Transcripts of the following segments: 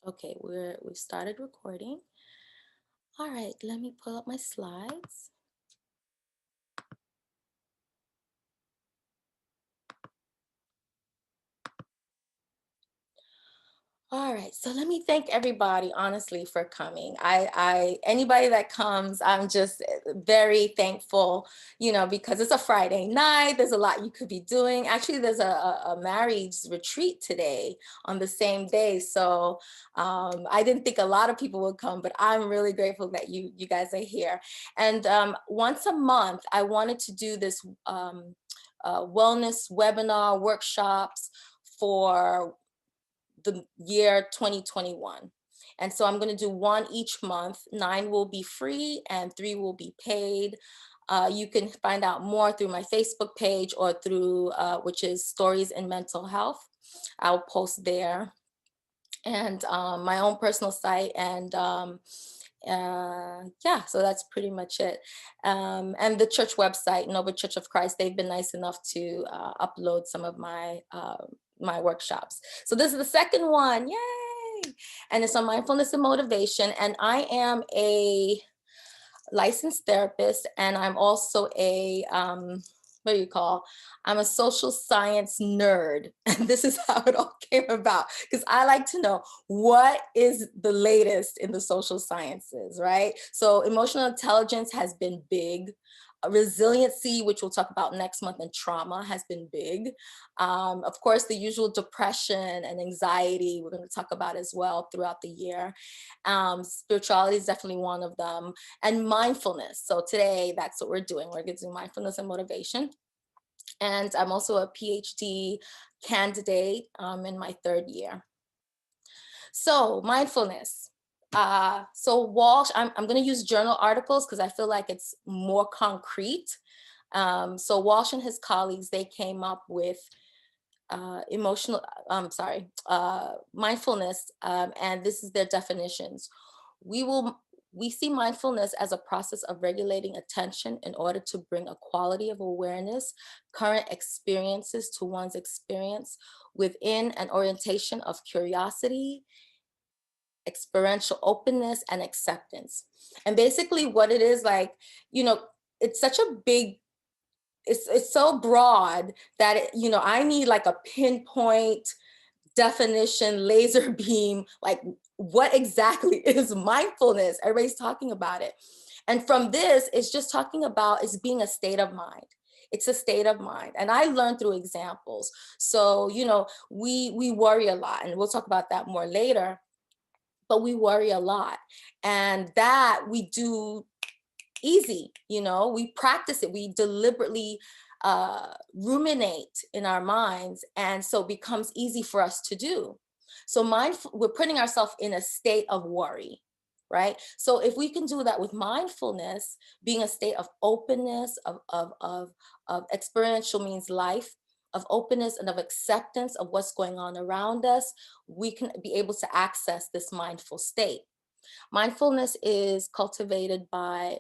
Okay, we started recording. All right, let me pull up my slides. All right, so let me thank everybody honestly for coming. Anybody that comes, I'm just very thankful, because it's a Friday night. There's a lot you could be doing. Actually, there's a marriage retreat today on the same day, so I didn't think a lot of people would come, but I'm really grateful that you guys are here. And once a month, I wanted to do this wellness webinar workshops for the year 2021. And so I'm going to do one each month. 9 will be free and 3 will be paid. You can find out more through my Facebook page or through, which is Stories in Mental Health. I'll post there, and my own personal site. And yeah, so that's pretty much it. And the church website, Nova Church of Christ, they've been nice enough to upload some of my workshops. So this is the second one, yay! And it's on mindfulness and motivation. And I am a licensed therapist, and I'm also a what do you call? I'm a social science nerd. And this is how it all came about, because I like to know what is the latest in the social sciences, right? So emotional intelligence has been big. Resiliency, which we'll talk about next month, and trauma has been big. Of course, the usual depression and anxiety we're going to talk about as well throughout the year. Spirituality is definitely one of them, and mindfulness. So today, that's what we're doing. We're going to do mindfulness and motivation. And I'm also a PhD candidate in my third year. So mindfulness. So Walsh, I'm going to use journal articles because I feel like it's more concrete. So Walsh and his colleagues, they came up with mindfulness, and this is their definitions. We will we see mindfulness as a process of regulating attention in order to bring a quality of awareness, current experiences to one's experience within an orientation of curiosity, experiential openness, and acceptance. And basically what it is, like, it's such a big, it's so broad that I need like a pinpoint definition, laser beam, like what exactly is mindfulness? Everybody's talking about it. And from this, it's just talking about it's being a state of mind. It's a state of mind. And I learned through examples. So, we worry a lot, and we'll talk about that more later, but we worry a lot. And that we do easy, we practice it, we deliberately ruminate in our minds, and so it becomes easy for us to do. So we're putting ourselves in a state of worry, right? So if we can do that with mindfulness, being a state of openness, of experiential means life, of openness and of acceptance of what's going on around us, we can be able to access this mindful state. Mindfulness is cultivated by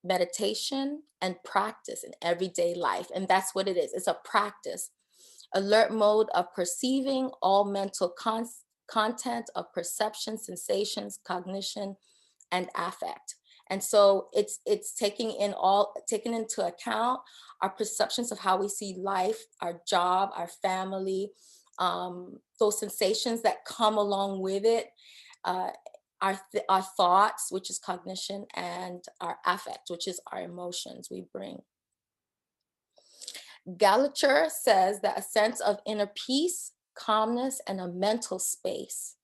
meditation and practice in everyday life. And that's what it is. It's a practice. Alert mode of perceiving all mental content of perception, sensations, cognition, and affect. And so it's taking into account our perceptions of how we see life, our job, our family, those sensations that come along with it, uh, our thoughts, which is cognition, and our affect, which is our emotions we bring. Gallagher says that a sense of inner peace, calmness, and a mental space.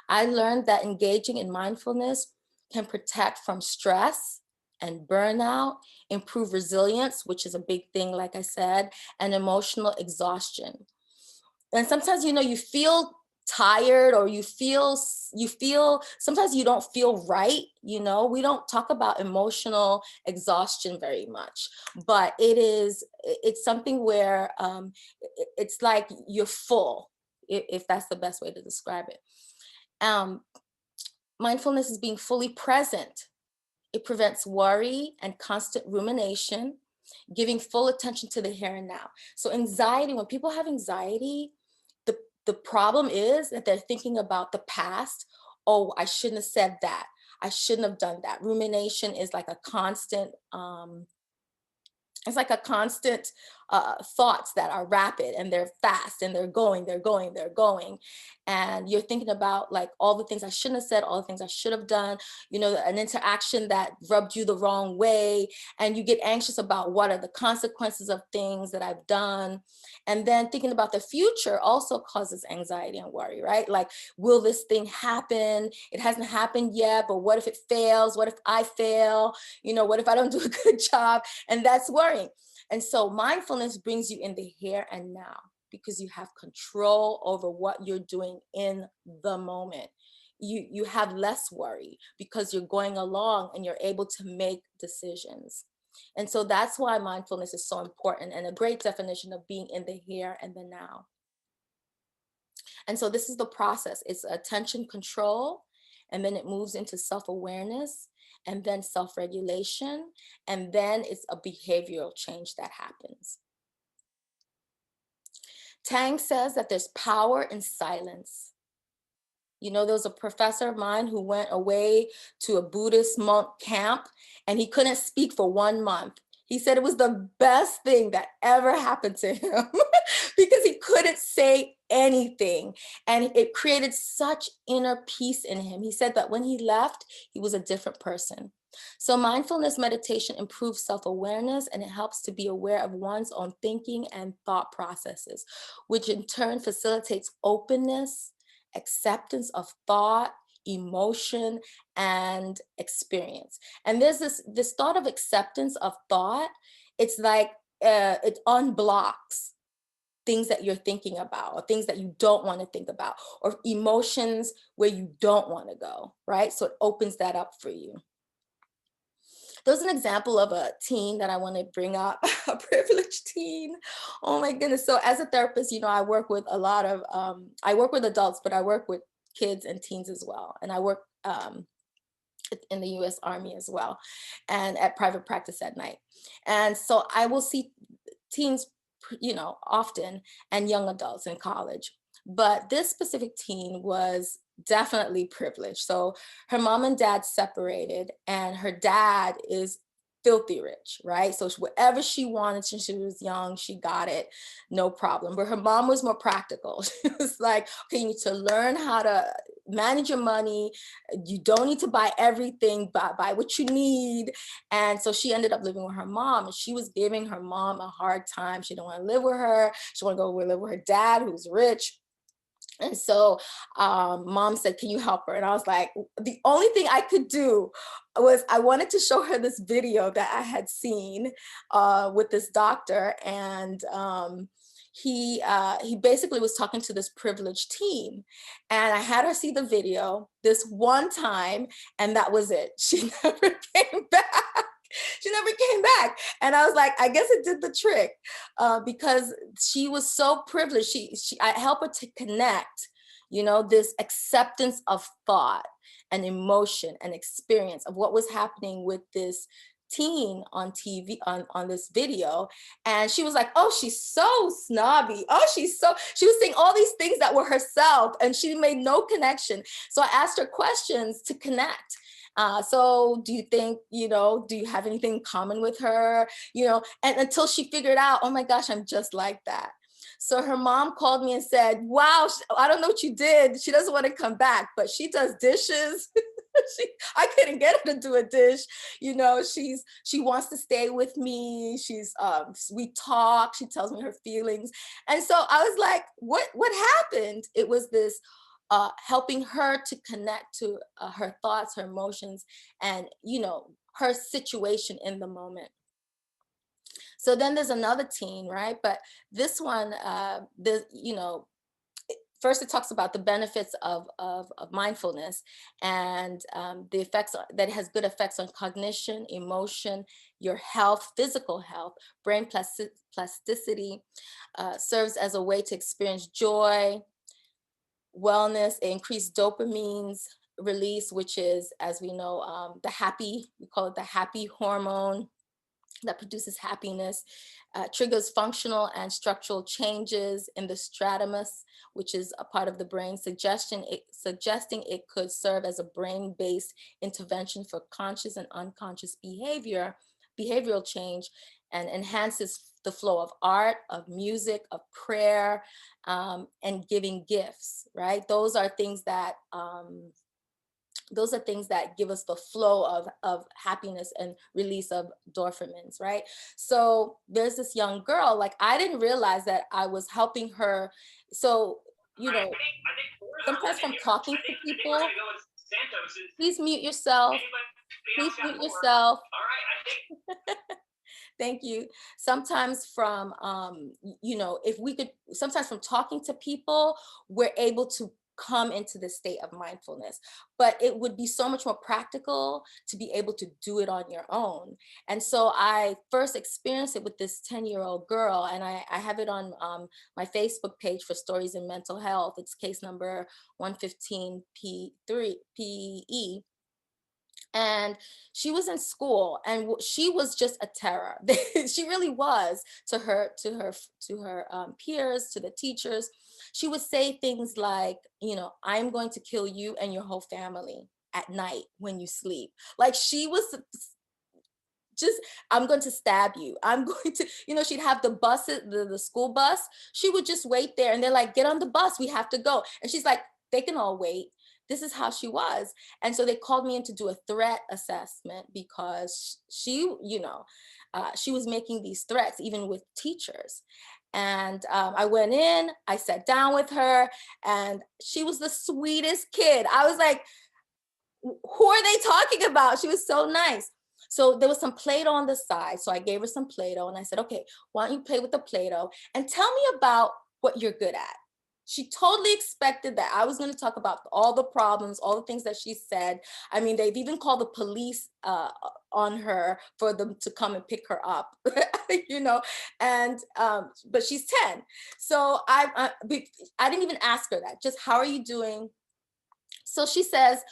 I learned that engaging in mindfulness can protect from stress and burnout, improve resilience, which is a big thing, like I said, and emotional exhaustion. And sometimes, you feel tired, or you feel sometimes you don't feel right. We don't talk about emotional exhaustion very much, but it's something where it's like you're full, if that's the best way to describe it. um, Mindfulness is being fully present. It prevents worry and constant rumination, giving full attention to the here and now. So anxiety, when people have anxiety, the The problem is that they're thinking about the past. Oh, I shouldn't have said that. I shouldn't have done that. Rumination is like a constant, it's like a constant thoughts that are rapid and they're fast and they're going. And you're thinking about like all the things I shouldn't have said, all the things I should have done, an interaction that rubbed you the wrong way. And you get anxious about what are the consequences of things that I've done. And then thinking about the future also causes anxiety and worry, right? Like, will this thing happen? It hasn't happened yet, but what if it fails? What if I fail? What if I don't do a good job? And that's worrying. And so mindfulness brings you in the here and now because you have control over what you're doing in the moment. You have less worry because you're going along and you're able to make decisions. And so that's why mindfulness is so important and a great definition of being in the here and the now. And so this is the process. It's attention control, and then it moves into self-awareness, and then self-regulation, and then it's a behavioral change that happens. Tang says that there's power in silence. There was a professor of mine who went away to a Buddhist monk camp and he couldn't speak for 1 month. He said it was the best thing that ever happened to him because he couldn't say anything. And it created such inner peace in him. He said that when he left, he was a different person. So mindfulness meditation improves self-awareness and it helps to be aware of one's own thinking and thought processes, which in turn facilitates openness, acceptance of thought, emotion, and experience. And there's this thought of acceptance of thought. It's like it unblocks things that you're thinking about or things that you don't want to think about or emotions where you don't want to go, right? So it opens that up for you. There's an example of a teen that I want to bring up, a privileged teen. Oh my goodness. So as a therapist, I work with a lot of, I work with adults, but I work with kids and teens as well. And I work in the US Army as well and at private practice at night. And so I will see teens, often, and young adults in college. But this specific teen was definitely privileged. So her mom and dad separated, and her dad is filthy rich, right? So whatever she wanted since she was young, she got it, no problem. But her mom was more practical. She was like, okay, you need to learn how to manage your money. You don't need to buy everything, buy what you need. And so she ended up living with her mom, and she was giving her mom a hard time. She didn't want to live with her. She wanted to go live with her dad, who's rich. And so mom said, can you help her? And I was like, the only thing I could do was I wanted to show her this video that I had seen with this doctor. And he basically was talking to this privileged teen. And I had her see the video this one time, and that was it. She never came back. She never came back. And I was like, I guess it did the trick because she was so privileged. I helped her to connect, this acceptance of thought and emotion and experience of what was happening with this teen on TV on this video. And she was like, oh, she's so snobby. Oh, she was saying all these things that were herself and she made no connection. So I asked her questions to connect. So do you think, do you have anything in common with her? And until she figured out, oh my gosh, I'm just like that. So her mom called me and said, wow, I don't know what you did. She doesn't want to come back, but she does dishes. I couldn't get her to do a dish. She wants to stay with me. We talk, she tells me her feelings. And so I was like, what happened? It was this helping her to connect to her thoughts, her emotions, and her situation in the moment. So then there's another teen, right? But this one, first it talks about the benefits of mindfulness and the effects that it has good effects on cognition, emotion, your health, physical health, brain plasticity, serves as a way to experience joy, wellness, increased dopamine's release, which is, as we know, we call it the happy hormone. that produces happiness, triggers functional and structural changes in the stratamus, which is a part of the brain, suggesting it could serve as a brain-based intervention for conscious and unconscious behavioral change, and enhances the flow of art, of music, of prayer, and giving gifts, right? Those are things that give us the flow of happiness and release of endorphins, right? So there's this young girl, like I didn't realize that I was helping her. So, you know, I think fours are sometimes legit from here. talking to I think we're people, gonna go with Santos. Is please mute yourself. anybody Please else got mute four? yourself. All right, I think Thank you. Sometimes from, if we could, sometimes from talking to people, we're able to come into the state of mindfulness. But it would be so much more practical to be able to do it on your own. And so I first experienced it with this 10-year-old girl, and I have it on my Facebook page for Stories in Mental Health. It's case number 115P3 PE, and she was in school, and she was just a terror. She really was to her peers, to the teachers. She would say things like, I'm going to kill you and your whole family at night when you sleep. Like, she was just, I'm going to stab you, I'm going to, she'd have the buses, the school bus. She would just wait there, and they're like, get on the bus, we have to go. And she's like, they can all wait. This is how she was. And so they called me in to do a threat assessment, because she was making these threats even with teachers. And I went in, I sat down with her, and she was the sweetest kid. I was like, who are they talking about? She was so nice. So there was some Play-Doh on the side. So I gave her some Play-Doh, and I said, okay, why don't you play with the Play-Doh and tell me about what you're good at? She totally expected that I was going to talk about all the problems, all the things that she said. I mean, they've even called the police on her for them to come and pick her up, and but she's 10. So I didn't even ask her that. Just, how are you doing? So she says,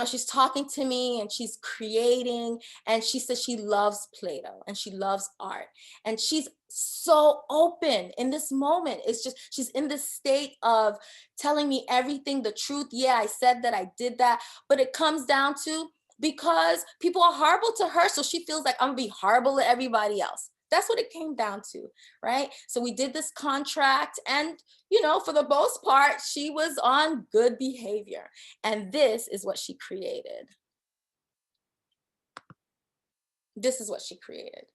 she's talking to me and she's creating, and she says she loves Play-Doh and she loves art, and she's so open in this moment. It's just, she's in this state of telling me everything, the truth. Yeah, I said that, I did that, but it comes down to, because people are horrible to her, so she feels like I'm gonna be horrible to everybody else. That's what it came down to, right? So we did this contract, and for the most part, she was on good behavior. And this is what she created. This is what she created.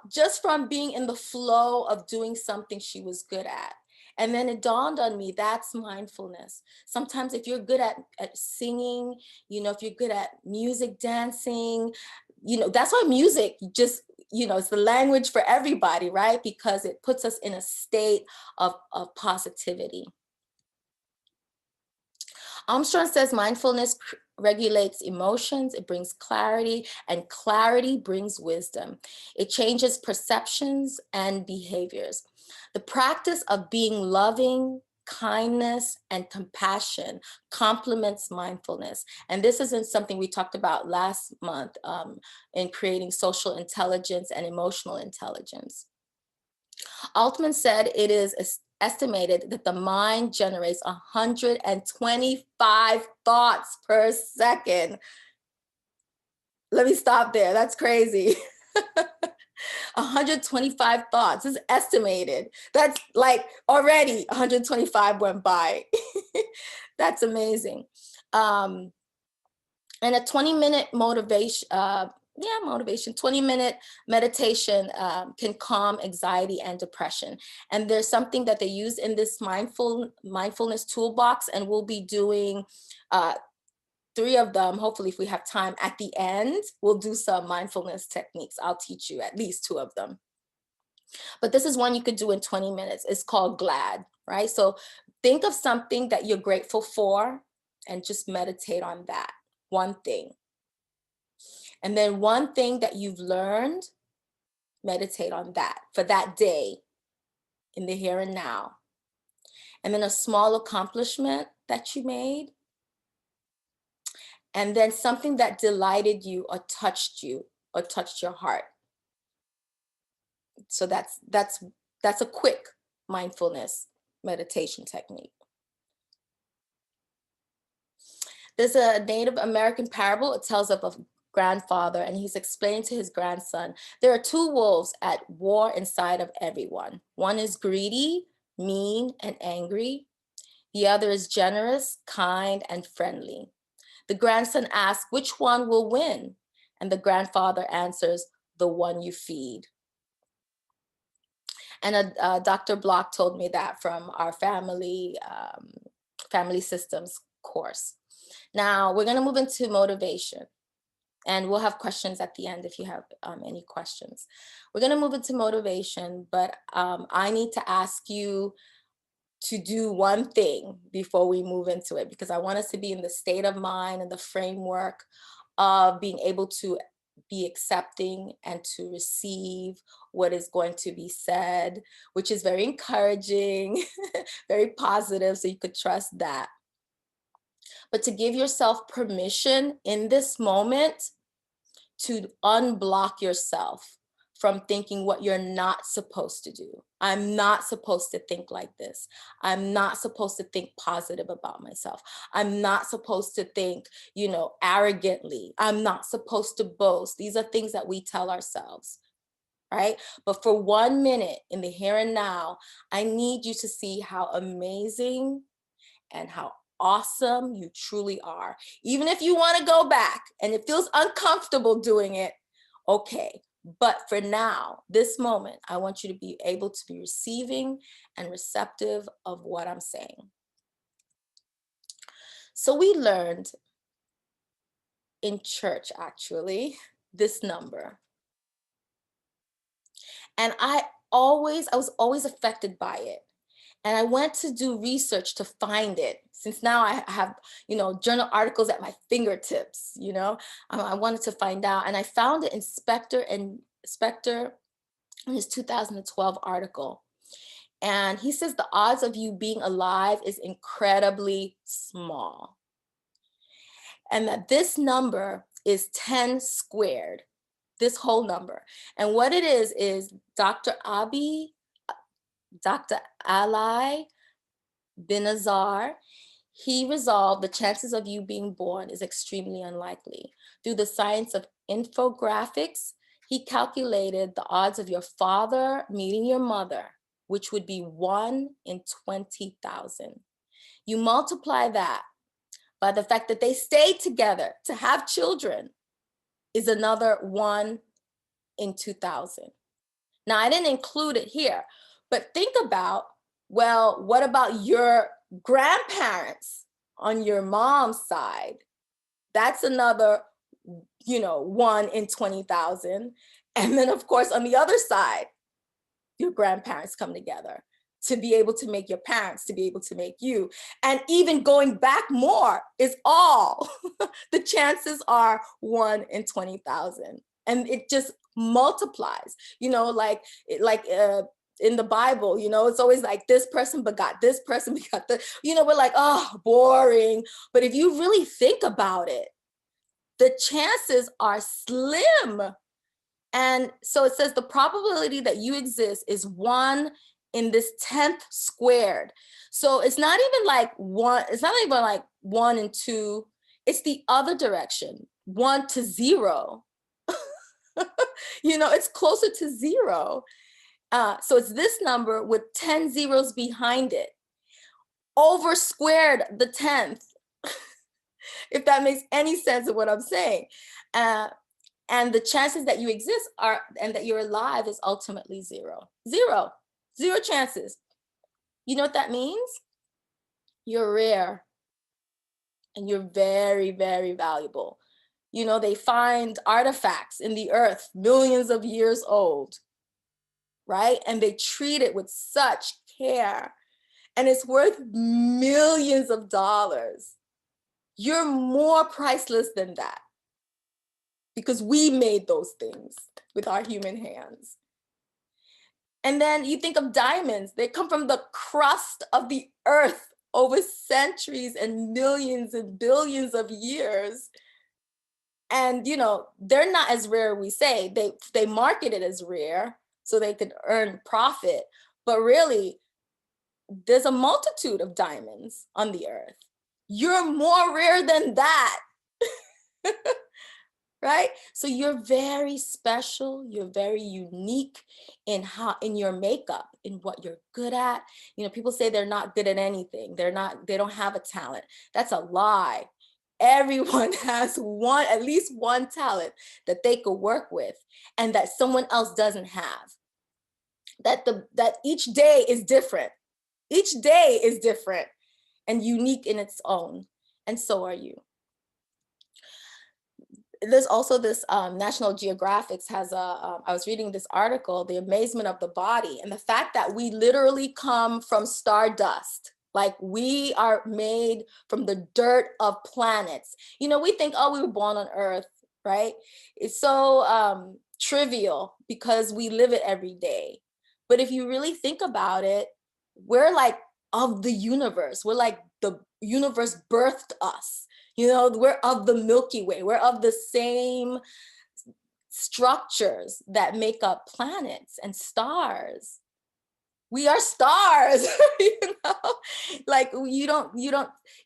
Just from being in the flow of doing something she was good at. And then it dawned on me, that's mindfulness. Sometimes if you're good at singing, if you're good at music, dancing, that's why music just, it's the language for everybody, right? Because it puts us in a state of positivity. Armstrong says mindfulness regulates emotions, it brings clarity, and clarity brings wisdom. It changes perceptions and behaviors. The practice of being loving, kindness, and compassion complements mindfulness. And this isn't something we talked about last month in creating social intelligence and emotional intelligence. Altman said it is estimated that the mind generates 125 thoughts per second. Let me stop there. That's crazy. 125 thoughts is estimated. That's like already 125 went by. That's amazing. And a 20-minute motivation, 20-minute meditation can calm anxiety and depression. And there's something that they use in this mindfulness toolbox, and we'll be doing 3 of them. Hopefully, if we have time at the end, we'll do some mindfulness techniques. I'll teach you at least 2 of them. But this is one you could do in 20 minutes. It's called GLAD, right? So think of something that you're grateful for and just meditate on that one thing. And then one thing that you've learned, meditate on that for that day in the here and now. And then a small accomplishment that you made. And then something that delighted you or touched you or touched your heart. So that's a quick mindfulness meditation technique. There's a Native American parable. It tells of a grandfather, and he's explaining to his grandson, there are two wolves at war inside of everyone. One is greedy, mean, and angry. The other is generous, kind, and friendly. The grandson asks, which one will win? And the grandfather answers, the one you feed. And Dr. Block told me that from our family systems course. Now we're going to move into motivation, and we'll have questions at the end if you have any questions. We're going to move into motivation, but I need to ask you to do one thing before we move into it, because I want us to be in the state of mind and the framework of being able to be accepting and to receive what is going to be said, which is very encouraging, very positive, so you could trust that. But to give yourself permission in this moment to unblock yourself from thinking what you're not supposed to do. I'm not supposed to think like this. I'm not supposed to think positive about myself. I'm not supposed to think, arrogantly. I'm not supposed to boast. These are things that we tell ourselves, right? But for 1 minute in the here and now, I need you to see how amazing and how awesome you truly are. Even if you want to go back and it feels uncomfortable doing it, okay. But for now, this moment, I want you to be able to be receiving and receptive of what I'm saying. So we learned in church, actually, this number. And I was always affected by it. And I went to do research to find it, since now I have, journal articles at my fingertips, I wanted to find out. And I found it in Spectre in his 2012 article. And he says the odds of you being alive is incredibly small. And that this number is 10 squared, this whole number. And what it is Dr. Ali Binazar, he resolved the chances of you being born is extremely unlikely. Through the science of infographics, he calculated the odds of your father meeting your mother, which would be 1 in 20,000. You multiply that by the fact that they stayed together to have children, is another 1 in 2,000. Now, I didn't include it here, but think about, well, what about your grandparents on your mom's side? That's another, 1 in 20,000. And then, of course, on the other side, your grandparents come together to be able to make your parents, to be able to make you. And even going back more is all. The chances are 1 in 20,000. And it just multiplies, in the Bible, it's always like this person begot this person begot the, we're like, oh, boring. But if you really think about it, the chances are slim. And so it says the probability that you exist is 1 in this 10th squared. So it's not even like 1, it's not even like 1 and 2, it's the other direction, 1 to 0. It's closer to 0. So it's this number with 10 zeros behind it, over squared the 10th, if that makes any sense of what I'm saying. And the chances that you exist are, and that you're alive, is ultimately 0. 0. 0 chances. You know what that means? You're rare and you're very, very valuable. They find artifacts in the earth millions of years old, right? And they treat it with such care, and it's worth millions of dollars. You're more priceless than that, because we made those things with our human hands. And then you think of diamonds. They come from the crust of the earth over centuries and millions and billions of years. And they're not as rare. We say they market it as rare so they could earn profit, but really there's a multitude of diamonds on the earth. You're more rare than that. Right? So you're very special, you're very unique in your makeup, in what you're good at. People say they're not good at anything. They don't have a talent. That's a lie. Everyone has at least one talent that they could work with and that someone else doesn't have. That each day is different. Each day is different and unique in its own. And so are you. There's also this National Geographic's has I was reading this article, The Amazement of the Body, and the fact that we literally come from stardust. Like, we are made from the dirt of planets. We think, oh, we were born on Earth, right? It's so trivial because we live it every day. But if you really think about it, we're like of the universe. We're like the universe birthed us. We're of the Milky Way. We're of the same structures that make up planets and stars. We are stars. Like, you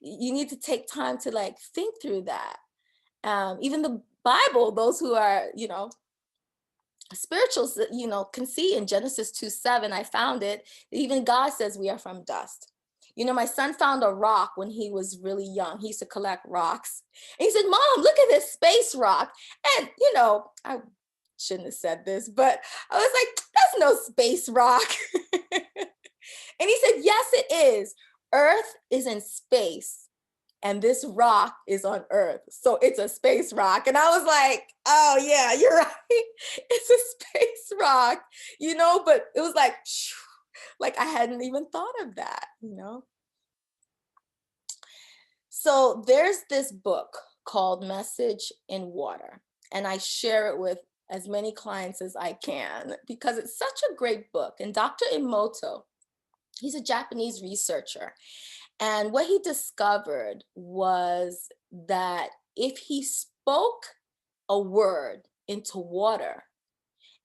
need to take time to like think through that. Even the Bible, those who are, spirituals, can see in Genesis 2:7, I found it, even God says we are from dust. My son found a rock when he was really young. He used to collect rocks. And he said, Mom, look at this space rock. And, I shouldn't have said this, but I was like, that's no space rock. And he said, yes, it is. Earth is in space and this rock is on Earth. So it's a space rock. And I was like, oh yeah, you're right. It's a space rock, but it was like I hadn't even thought of that. So there's this book called Message in Water, and I share it with as many clients as I can because it's such a great book. And Dr. Emoto, he's a Japanese researcher. And what he discovered was that if he spoke a word into water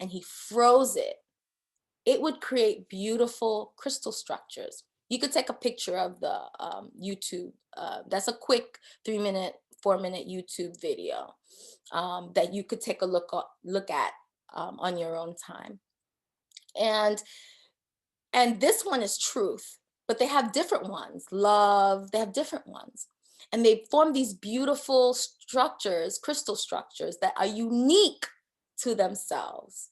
and he froze it, it would create beautiful crystal structures. You could take a picture of the YouTube. That's a quick 3-minute, 4-minute YouTube video that you could take a look at on your own time. And this one is truth, but they have different ones. Love, they have different ones. And they form these beautiful structures, crystal structures that are unique to themselves.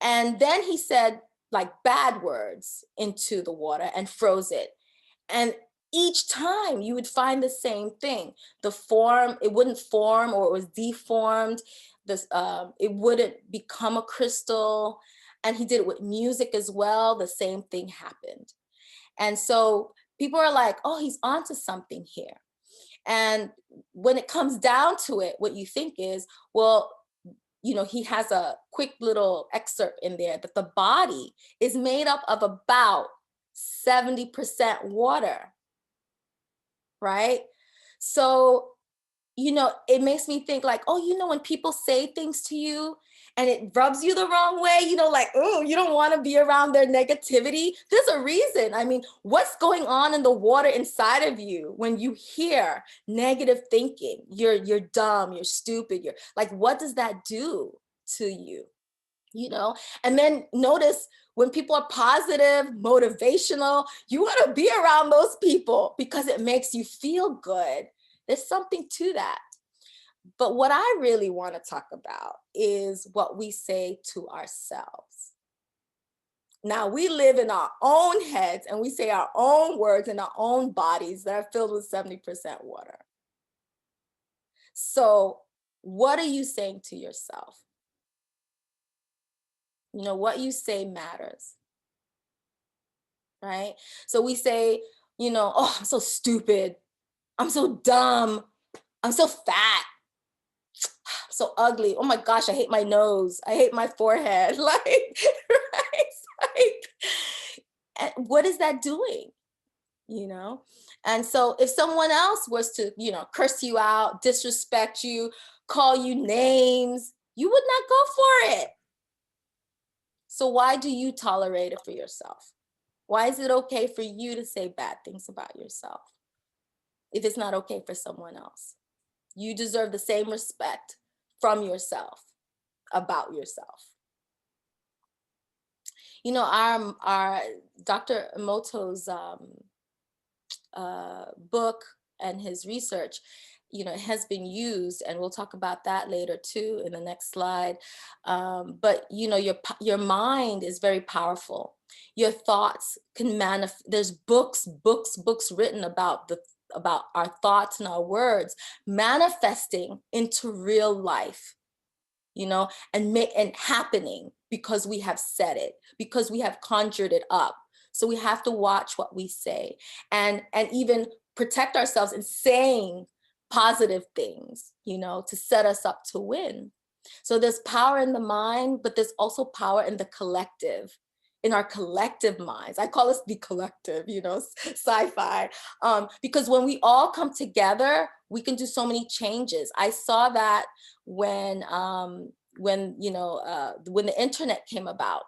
And then he said like bad words into the water and froze it. And each time you would find the same thing. The form, it wouldn't form, or it was deformed. It wouldn't become a crystal. And he did it with music as well. The same thing happened. And so people are like, oh, he's onto something here. And when it comes down to it, what you think is, well, he has a quick little excerpt in there that the body is made up of about 70% water, right? So, it makes me think like, oh, when people say things to you and it rubs you the wrong way, like, oh, you don't want to be around their negativity. There's a reason. I mean, what's going on in the water inside of you when you hear negative thinking? You're dumb, you're stupid, you're like, what does that do to you? And then notice when people are positive, motivational, you want to be around those people because it makes you feel good. There's something to that. But what I really want to talk about is what we say to ourselves. Now, we live in our own heads and we say our own words in our own bodies that are filled with 70% water. So, what are you saying to yourself? What you say matters, right? So we say, oh, I'm so stupid. I'm so dumb. I'm so fat. I'm so ugly. Oh my gosh, I hate my nose. I hate my forehead. Like, right? And what is that doing? And so if someone else was to, curse you out, disrespect you, call you names, you would not go for it. So why do you tolerate it for yourself? Why is it okay for you to say bad things about yourself if it's not okay for someone else? You deserve the same respect from yourself about yourself. You know, our Dr. Emoto's book and his research, has been used, and we'll talk about that later too in the next slide. But your mind is very powerful. Your thoughts can manifest. There's books written about our thoughts and our words manifesting into real life, and happening because we have said it, because we have conjured it up. So we have to watch what we say, and even protect ourselves in saying positive things, to set us up to win. So there's power in the mind, but there's also power in the collective, in our collective minds. I call this the collective, sci-fi, because when we all come together, we can do so many changes. I saw that when when the internet came about.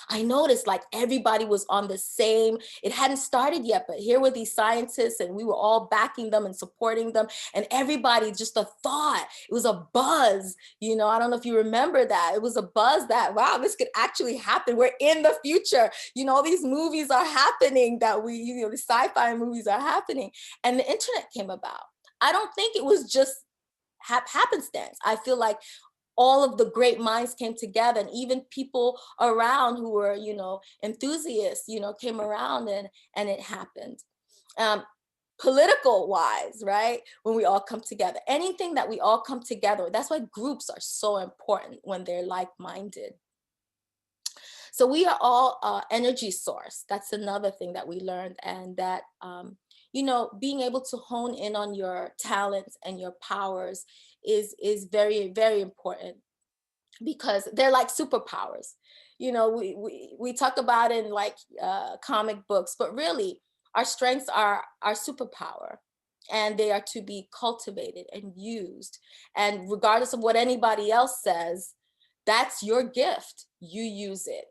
I noticed like everybody was on the same, it hadn't started yet, but here were these scientists and we were all backing them and supporting them. And everybody, just a thought, it was a buzz. I don't know if you remember that. It was a buzz that, wow, this could actually happen. We're in the future. All these movies are happening that the sci-fi movies are happening. And the internet came about. I don't think it was just happenstance. I feel like all of the great minds came together, and even people around who were enthusiasts came around, and it happened. um, Political wise, right? When we all come together, anything that we all come together, that's why groups are so important when they're like-minded. So we are all energy source. That's another thing that we learned, and that being able to hone in on your talents and your powers is very, very important, because they're like superpowers. We talk about in like comic books, but really our strengths are our superpower, and they are to be cultivated and used. And regardless of what anybody else says, that's your gift. You use it.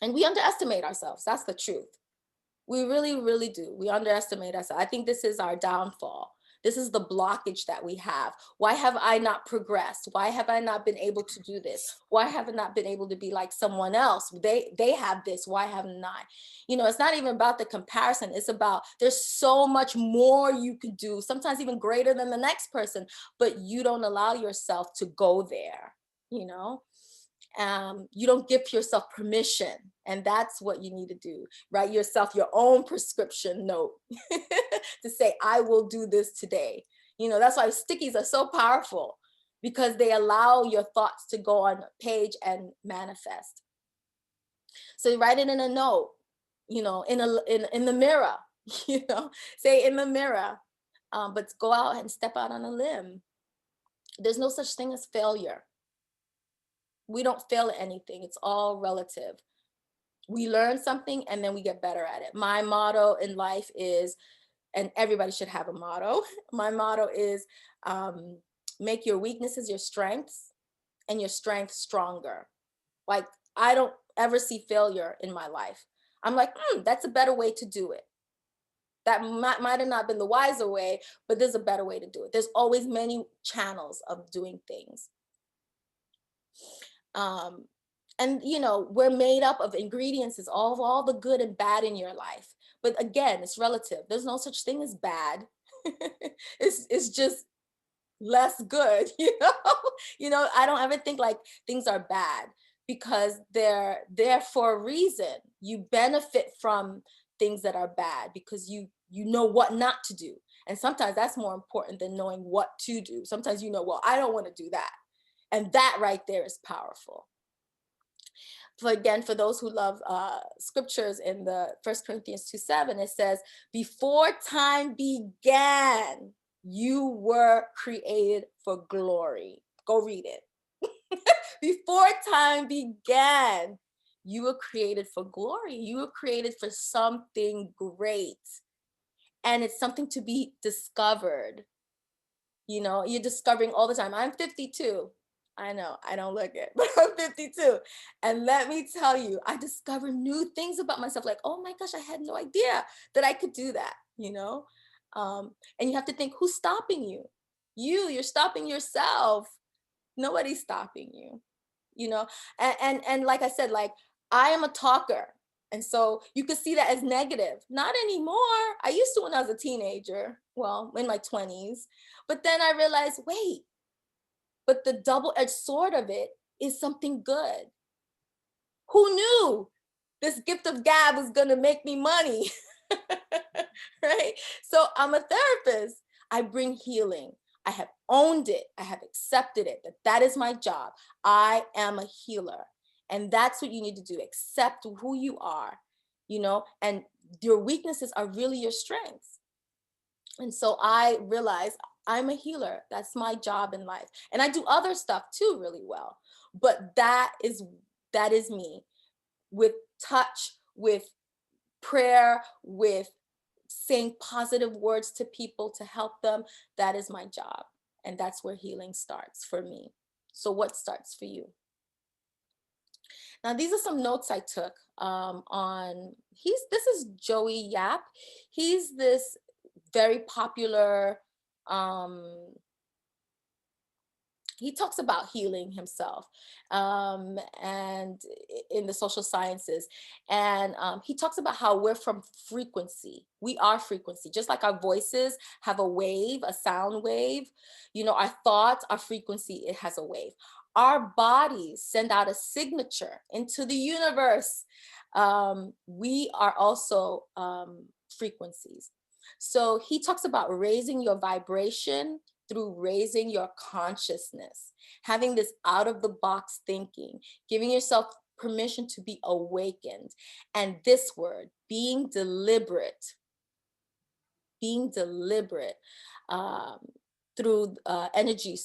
And we underestimate ourselves. That's the truth. We really, really do. We underestimate ourselves. I think this is our downfall. This is the blockage that we have. Why have I not progressed? Why have I not been able to do this? Why have I not been able to be like someone else? They have this. Why haven't I? It's not even about the comparison. It's about there's so much more you could do, sometimes even greater than the next person, but you don't allow yourself to go there. You know, you don't give yourself permission, and that's what you need to do. Write yourself your own prescription note to say, I will do this today. That's why stickies are so powerful, because they allow your thoughts to go on a page and manifest. So you write it in a note, in the mirror, say in the mirror, but go out and step out on a limb. There's no such thing as failure. We don't fail at anything. It's all relative. We learn something and then we get better at it. My motto in life is, and everybody should have a motto. My motto is, make your weaknesses your strengths and your strengths stronger. Like, I don't ever see failure in my life. I'm like, that's a better way to do it. That might have not been the wiser way, but there's a better way to do it. There's always many channels of doing things. Um, and we're made up of ingredients, is all the good and bad in your life. But again, it's relative. There's no such thing as bad. It's just less good. I don't ever think like things are bad, because they're there for a reason. You benefit from things that are bad because you know what not to do. And sometimes that's more important than knowing what to do. Sometimes well, I don't want to do that. And that right there is powerful. For those who love scriptures, in the 1 Corinthians 2:7, it says, before time began, you were created for glory. Go read it. Before time began, you were created for glory. You were created for something great. And it's something to be discovered. You're discovering all the time. I'm 52. I know I don't look it, but I'm 52. And let me tell you, I discover new things about myself. Like, oh my gosh, I had no idea that I could do that. And you have to think, who's stopping you? You're stopping yourself. Nobody's stopping you. And like I said, like, I am a talker. And so you could see that as negative. Not anymore. I used to when I was a teenager, well, in my 20s. But then I realized, wait, but the double-edged sword of it is something good. Who knew this gift of gab was going to make me money? Right? So I'm a therapist. I bring healing. I have owned it. I have accepted it, that is my job. I am a healer. And that's what you need to do. Accept who you are, and your weaknesses are really your strengths. And so I realized I'm a healer. That's my job in life. And I do other stuff too really well. But that is me, with touch, with prayer, with saying positive words to people to help them. That is my job. And that's where healing starts for me. So what starts for you? Now, these are some notes I took on this is Joey Yap. He's this very popular, um, he talks about healing himself, and in the social sciences. And he talks about how we're from frequency. We are frequency, just like our voices have a wave, a sound wave. Our thoughts, our frequency, it has a wave. Our bodies send out a signature into the universe. We are also frequencies. So he talks about raising your vibration through raising your consciousness, having this out of the box thinking, giving yourself permission to be awakened. And this word, being deliberate, um, through energy,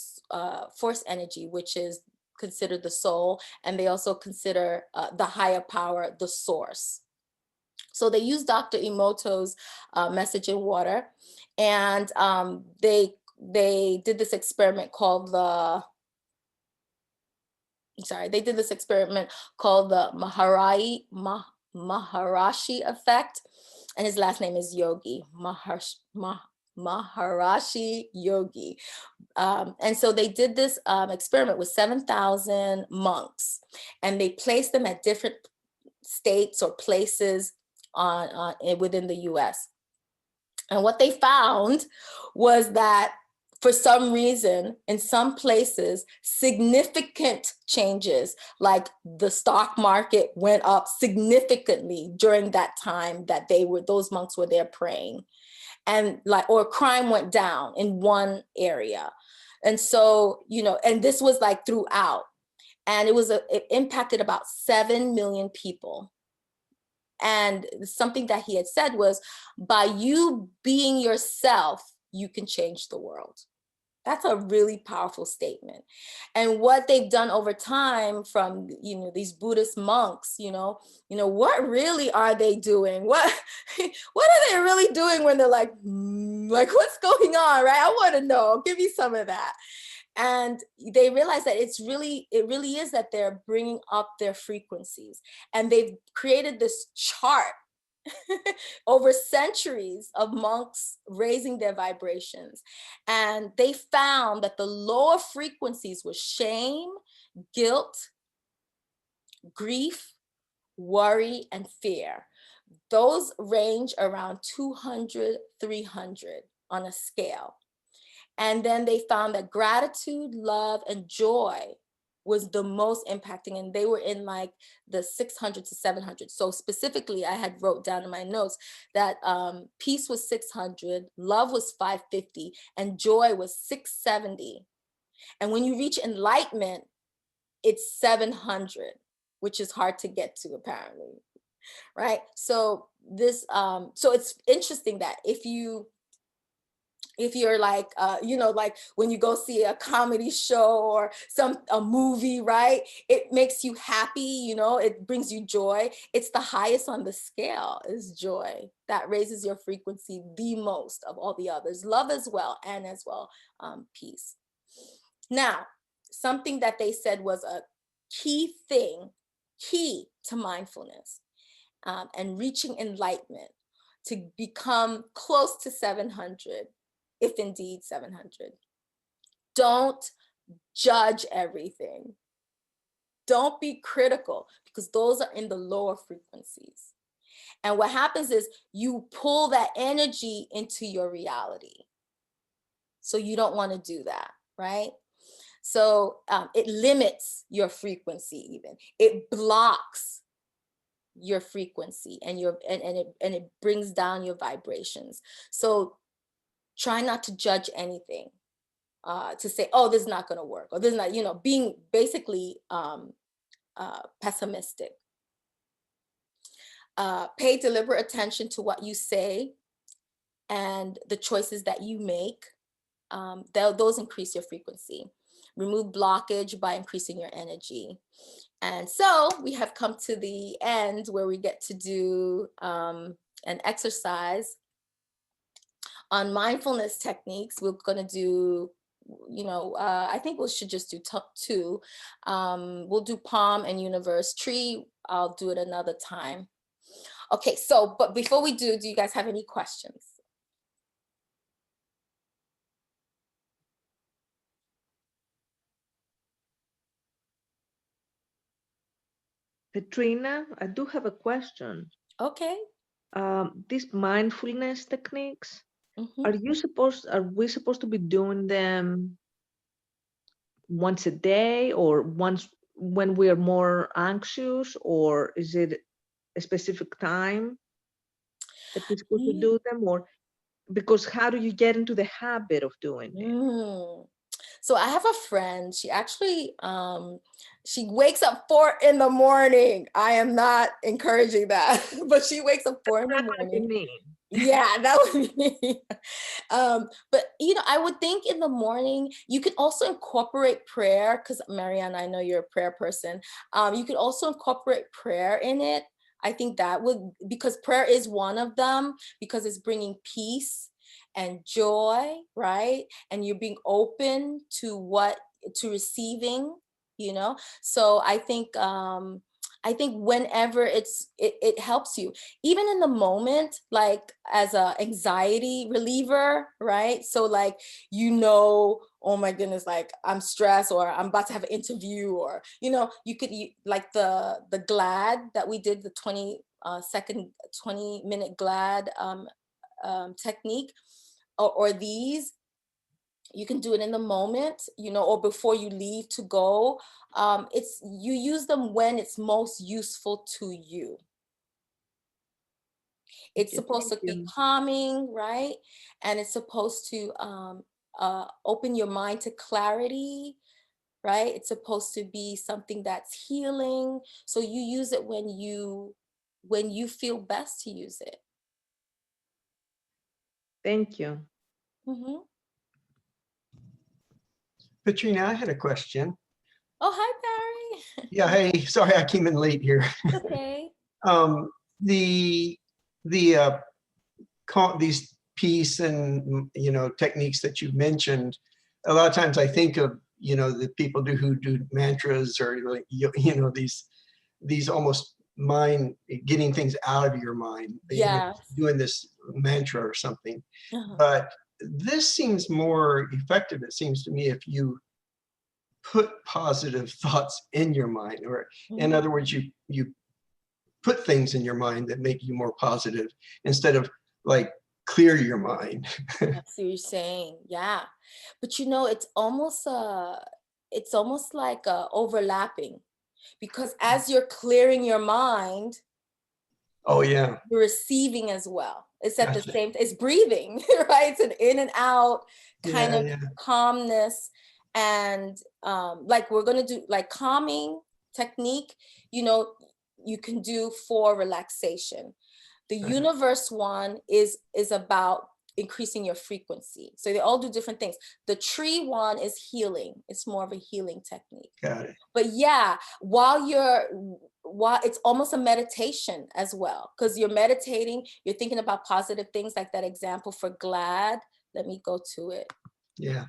force energy, which is considered the soul. And they also consider the higher power, the source. So they used Dr. Emoto's message in water, and they did this experiment called they did this experiment called the Maharashi effect, and his last name is Yogi, Maharashi Yogi. And so they did this experiment with 7,000 monks, and they placed them at different states or places within the US. And what they found was that for some reason, in some places, significant changes, like the stock market went up significantly during that time that those monks were there praying, or crime went down in one area. And so, and this was like throughout, and it impacted about 7 million people. And something that he had said was, by you being yourself, you can change the world. That's a really powerful statement. And what they've done over time from, these Buddhist monks, what really are they doing? What are they really doing when they're like, like, what's going on, right? I want to know. Give me some of that. And they realize that it really is that they're bringing up their frequencies. And they've created this chart over centuries of monks raising their vibrations. And they found that the lower frequencies were shame, guilt, grief, worry, and fear. Those range around 200, 300 on a scale. And then they found that gratitude, love, and joy was the most impacting. And they were in like the 600 to 700. So specifically, I had wrote down in my notes that peace was 600, love was 550, and joy was 670. And when you reach enlightenment, it's 700, which is hard to get to apparently. Right. So so it's interesting that if you if you're like, like when you go see a comedy show or a movie, right? It makes you happy, it brings you joy. It's the highest on the scale is joy. That raises your frequency the most of all the others. Love as well, and as well, peace. Now, something that they said was a key to mindfulness, and reaching enlightenment, to become close to 700, if indeed 700. Don't judge everything. Don't be critical, because those are in the lower frequencies. And what happens is you pull that energy into your reality. So you don't want to do that, right? So it limits your frequency, even. It blocks your frequency and it brings down your vibrations. So try not to judge anything, to say, oh, this is not going to work, or this is not, being basically pessimistic. Pay deliberate attention to what you say and the choices that you make. Those increase your frequency. Remove blockage by increasing your energy. And so we have come to the end where we get to do an exercise on mindfulness techniques. We're going to do, I think we should just do two. We'll do palm and universe. Tree, I'll do it another time. Okay, so, but before we do you guys have any questions? Petrina, I do have a question. Okay. These mindfulness techniques, Mm-hmm. are we supposed to be doing them once a day, or once when we are more anxious, or is it a specific time that we're supposed to do them? Or because how do you get into the habit of doing it? So I have a friend, she actually, she wakes up 4 in the morning. I am not encouraging that, but she wakes up 4 in the That's what I morning. mean. Yeah, that would be. But I would think in the morning you could also incorporate prayer, because Marianne, I know you're a prayer person. You could also incorporate prayer in it. I think that would, because prayer is one of them, because it's bringing peace and joy, right? And you're being open to receiving, So I think whenever it helps you, even in the moment, like as a anxiety reliever, right? So like, oh my goodness, like I'm stressed, or I'm about to have an interview, or you could like the glad that we did, the 20-minute glad technique, or these, you can do it in the moment, or before you leave to go. You use them when it's most useful to you. It's Okay, supposed thank to be you. calming, right? And it's supposed to open your mind to clarity, right? It's supposed to be something that's healing. So you use it when you feel best to use it. Thank you. Mm-hmm. Katrina, I had a question. Oh, hi, Barry. Yeah, hey, sorry I came in late here. Okay. Um, the these peace and techniques that you mentioned, a lot of times I think of the people who do mantras, or like these almost mind getting things out of your mind, Yes. doing this mantra or something. Uh-huh. But this seems more effective, it seems to me, if you put positive thoughts in your mind, or in other words, you put things in your mind that make you more positive, instead of like clear your mind. I see what you're saying. Yeah. But it's almost like overlapping, because as you're clearing your mind, Oh yeah, you're receiving as well. It's at the gotcha. same, it's breathing, right? It's an in and out kind Yeah, of yeah, calmness. And like we're gonna do like calming technique, you can do for relaxation. The uh-huh. universe one is about increasing your frequency. So they all do different things. The tree one is healing. It's more of a healing technique. Got it. But yeah, while it's almost a meditation as well, because you're meditating, you're thinking about positive things, like that example for glad. Let me go to it. Yeah.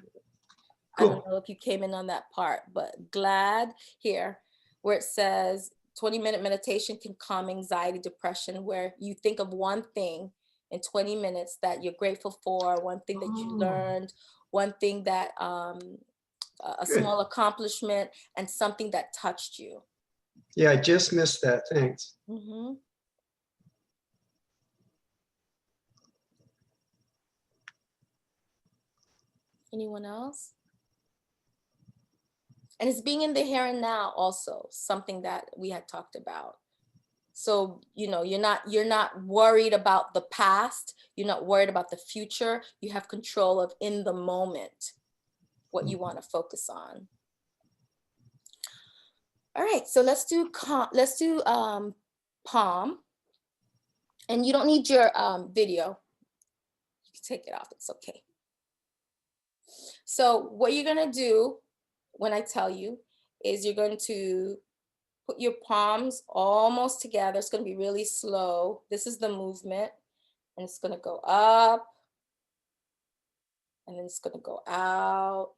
I don't Cool. know if you came in on that part, but glad here, where it says 20-minute meditation can calm anxiety, depression, where you think of one thing in 20 minutes that you're grateful for, one thing that you Oh, learned, one thing that a good. small accomplishment, and something that touched you. Yeah, I just missed that. Thanks. Mm-hmm. Anyone else? And it's being in the here and now also, something that we had talked about. So, you know, you're not worried about the past, you're not worried about the future. You have control of in the moment what you want to focus on. All right, so let's do palm. And you don't need your video. You can take it off, it's okay. So what you're gonna do when I tell you is you're going to put your palms almost together. It's going to be really slow. This is the movement, and it's going to go up, and then it's going to go out,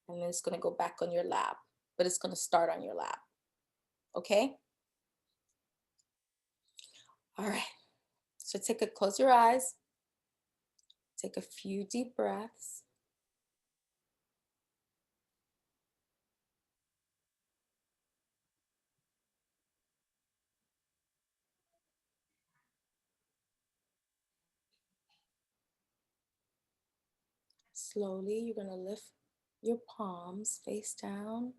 and then it's going to go back on your lap, but it's going to start on your lap. Okay? All right. So close your eyes. Take a few deep breaths. Slowly, you're going to lift your palms face down.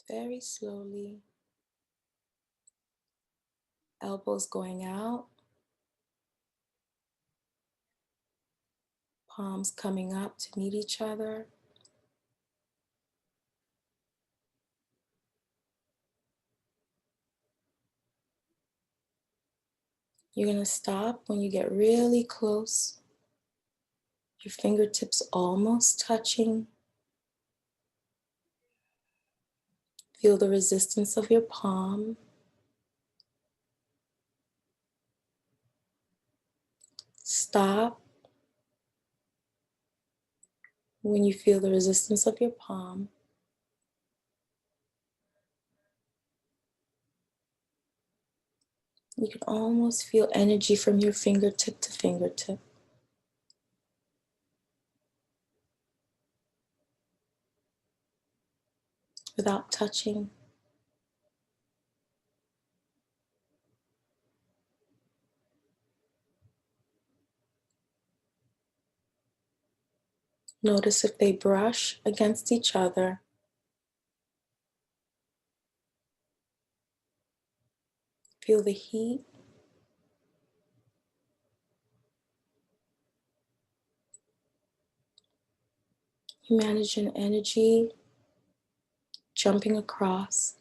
Very slowly. Elbows going out. Palms coming up to meet each other. You're going to stop when you get really close. Your fingertips almost touching. Feel the resistance of your palm. Stop when you feel the resistance of your palm. You can almost feel energy from your fingertip to fingertip. Without touching. Notice if they brush against each other. Feel the heat. Imagine energy jumping across.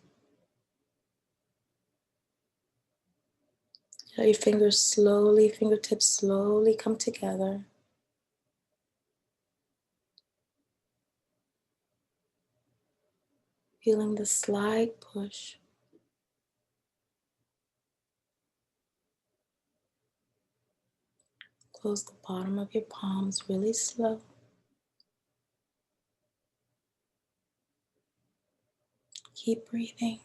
Let your fingertips slowly come together. Feeling the slight push. Close the bottom of your palms really slow. Keep breathing.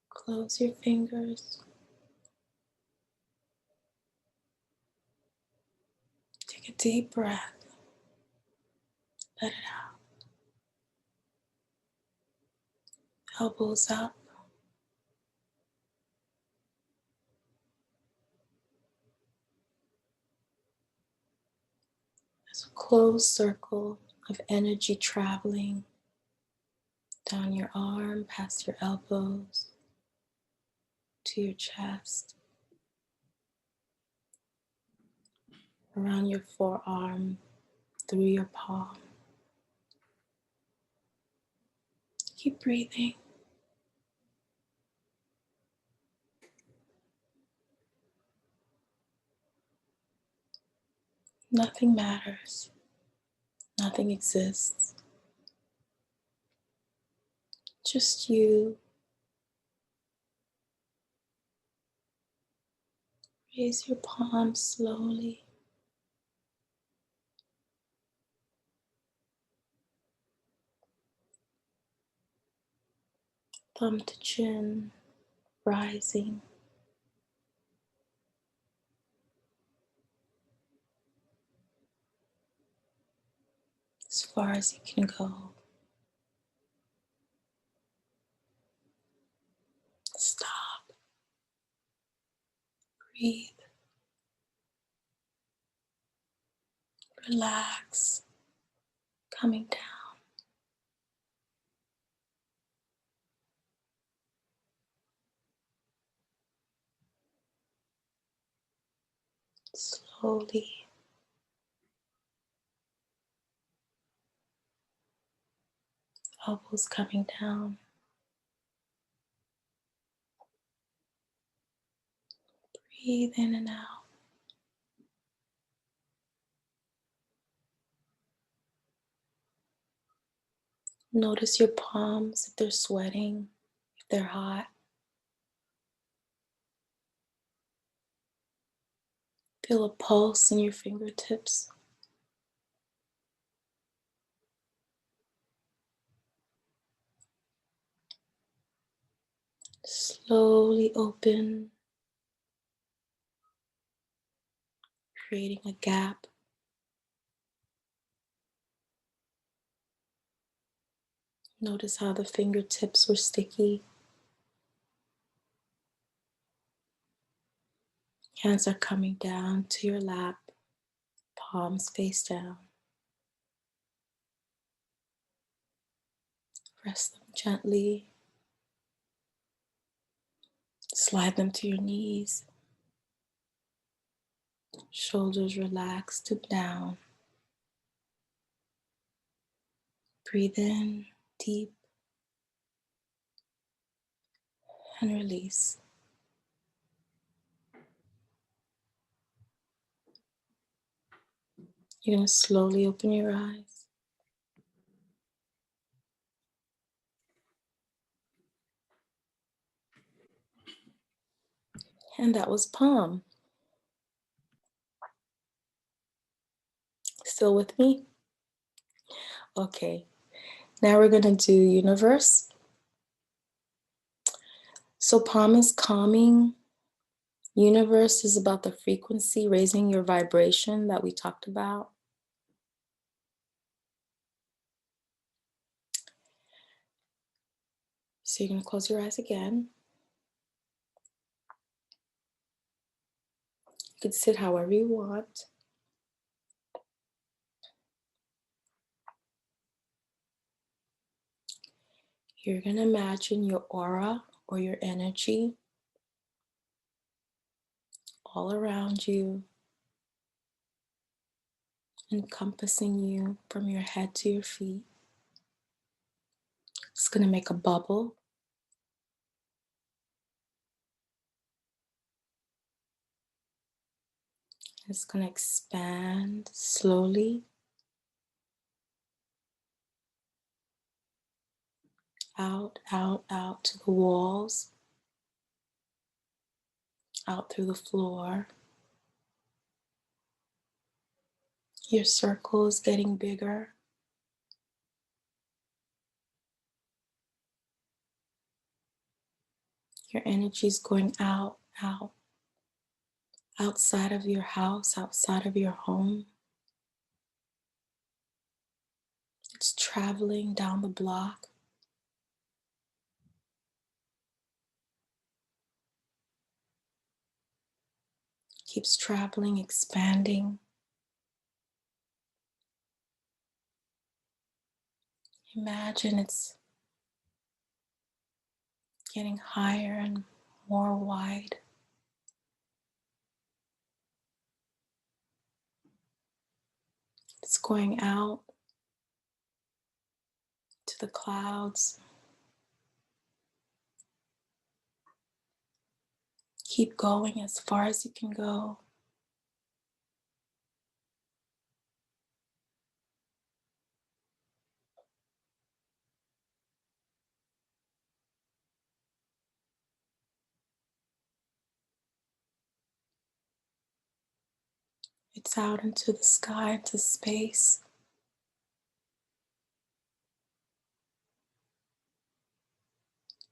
Close your fingers. Take a deep breath. Let it out. Elbows up. There's a closed circle of energy traveling down your arm, past your elbows, to your chest, around your forearm, through your palm. Keep breathing. Nothing matters. Nothing exists. Just you. Raise your palms slowly. Thumb to chin, rising. As far as you can go. Stop. Breathe. Relax. Coming down. Slowly. Elbows coming down. Breathe in and out. Notice your palms, if they're sweating, if they're hot. Feel a pulse in your fingertips. Slowly open, creating a gap. Notice how the fingertips were sticky. Hands are coming down to your lap, palms face down. Press them gently. Slide them to your knees. Shoulders relaxed down. Breathe in deep and release. You're going to slowly open your eyes. And that was palm. Still with me? Okay. Now we're going to do universe. So palm is calming. Universe is about the frequency, raising your vibration that we talked about. So you're going to close your eyes again. You can sit however you want. You're going to imagine your aura or your energy all around you, encompassing you from your head to your feet. It's going to make a bubble. It's going to expand slowly out, out, out to the walls, out through the floor. Your circle is getting bigger. Your energy is going out, out, outside of your house, outside of your home. It's traveling down the block. Keeps traveling, expanding. Imagine it's getting higher and more wide. It's going out to the clouds. Keep going as far as you can go. It's out into the sky, into space.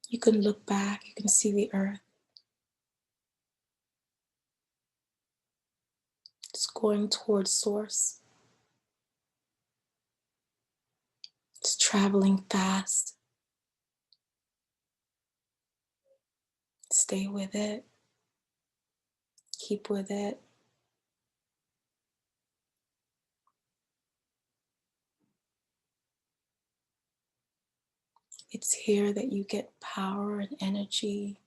You can look back, you can see the earth. It's going towards source. It's traveling fast. Stay with it. Keep with it. It's here that you get power and energy.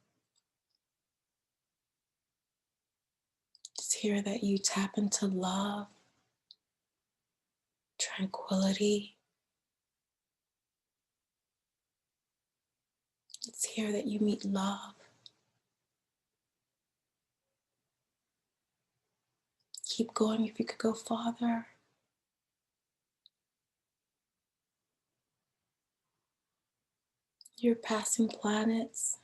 It's here that you tap into love, tranquility. It's here that you meet love. Keep going if you could go farther. You're passing planets,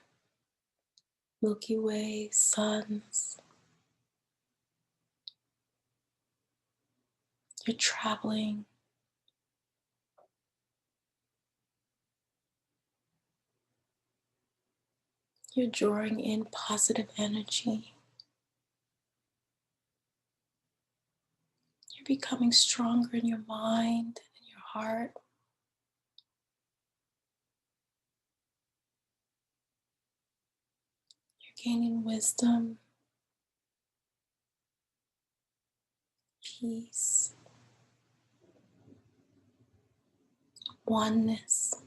Milky Way, suns. You're traveling. You're drawing in positive energy. You're becoming stronger in your mind and your heart. You're gaining wisdom, peace, oneness.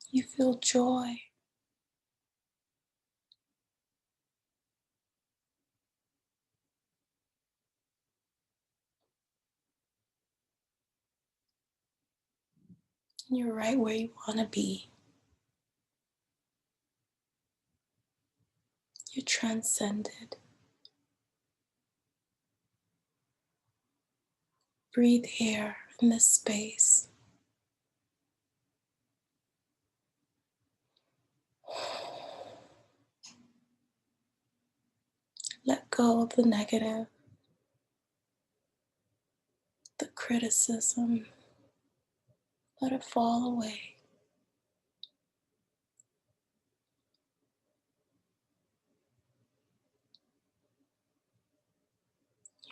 You feel joy. And you're right where you want to be. You're transcended. Breathe here in this space. Let go of the negative, the criticism. Let it fall away.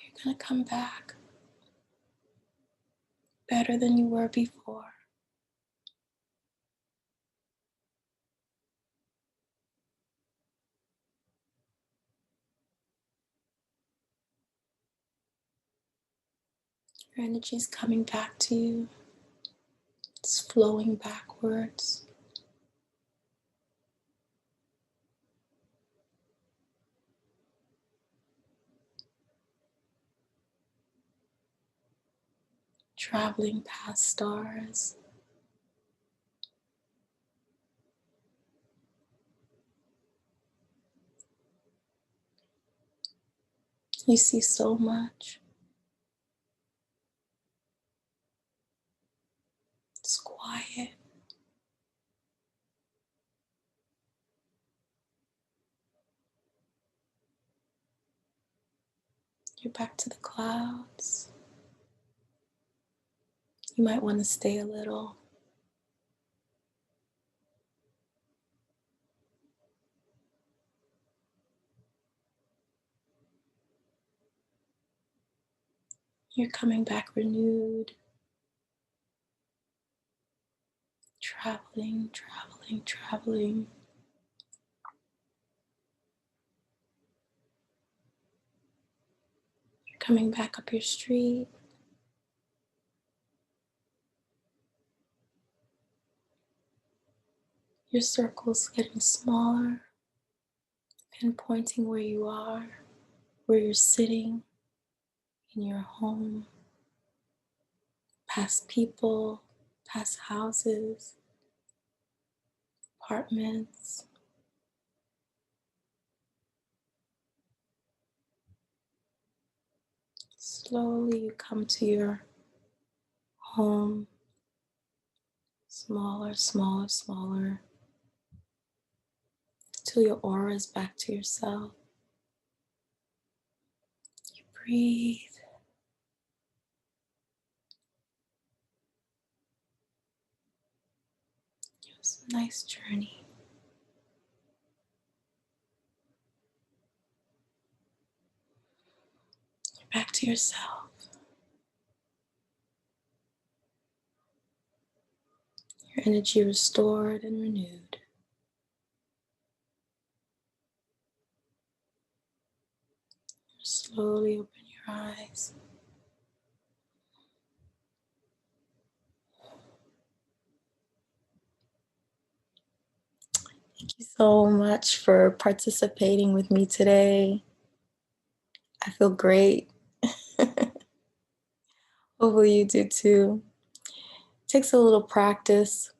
You're going to come back better than you were before. Your energy is coming back to you. It's flowing backwards. Traveling past stars. You see so much. It's quiet. You're back to the clouds. You might want to stay a little. You're coming back renewed. Traveling, traveling, traveling. You're coming back up your street. Your circle's getting smaller, pinpointing where you are, where you're sitting in your home, past people, past houses. compartments. Slowly you come to your home, smaller, smaller, smaller, till your aura is back to yourself. You breathe. It was a nice journey. You're back to yourself. Your energy restored and renewed. Slowly open your eyes. Thank you so much for participating with me today. I feel great. Hopefully you do too. It takes a little practice.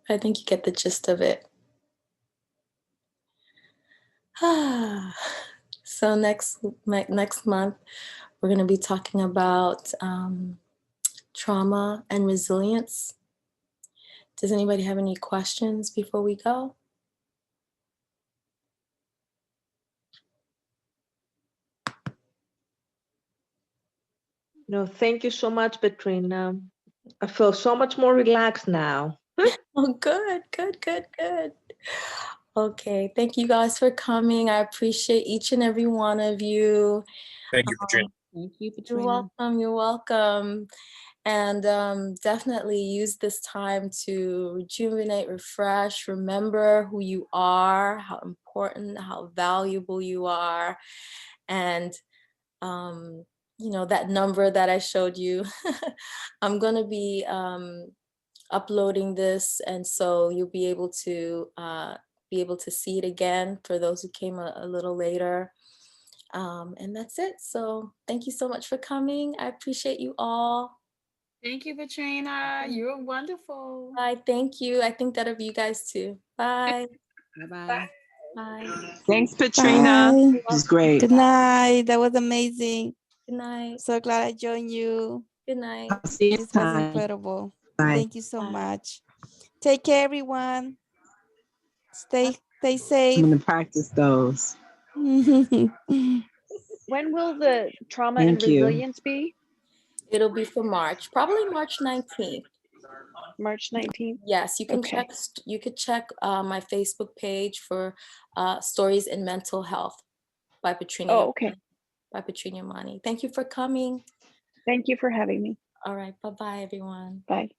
I think you get the gist of it. So next month, we're going to be talking about trauma and resilience. Does anybody have any questions before we go? No, thank you so much, Petrina. I feel so much more relaxed now. Oh, good, good, good, good. Okay, thank you guys for coming. I appreciate each and every one of you. Thank you, Katrina. Thank you, You're Petrina. welcome, you're welcome. And definitely use this time to rejuvenate, refresh, remember who you are, how important, how valuable you are. And, you know, that number that I showed you, I'm going to be uploading this. And so you'll be able to see it again for those who came a little later. And that's it. So thank you so much for coming. I appreciate you all. Thank you, Katrina. You're wonderful. Bye. Thank you. I think that of you guys too. Bye. Bye-bye. Bye. Thanks, Katrina. Bye. It was great. Good night. That was amazing. Good night. So glad I joined you. Good night. I'll see you This was time. incredible. Bye. Thank you so Bye. much. Take care, everyone. Stay I'm safe. going to practice those. When will the trauma and Thank you. resilience be? It'll be for March, probably March 19th. March 19th? Yes, you can Okay. check my Facebook page for Stories in Mental Health by Petrina. Oh, okay. By Petrina Mani. Thank you for coming. Thank you for having me. All right. Bye-bye, everyone. Bye.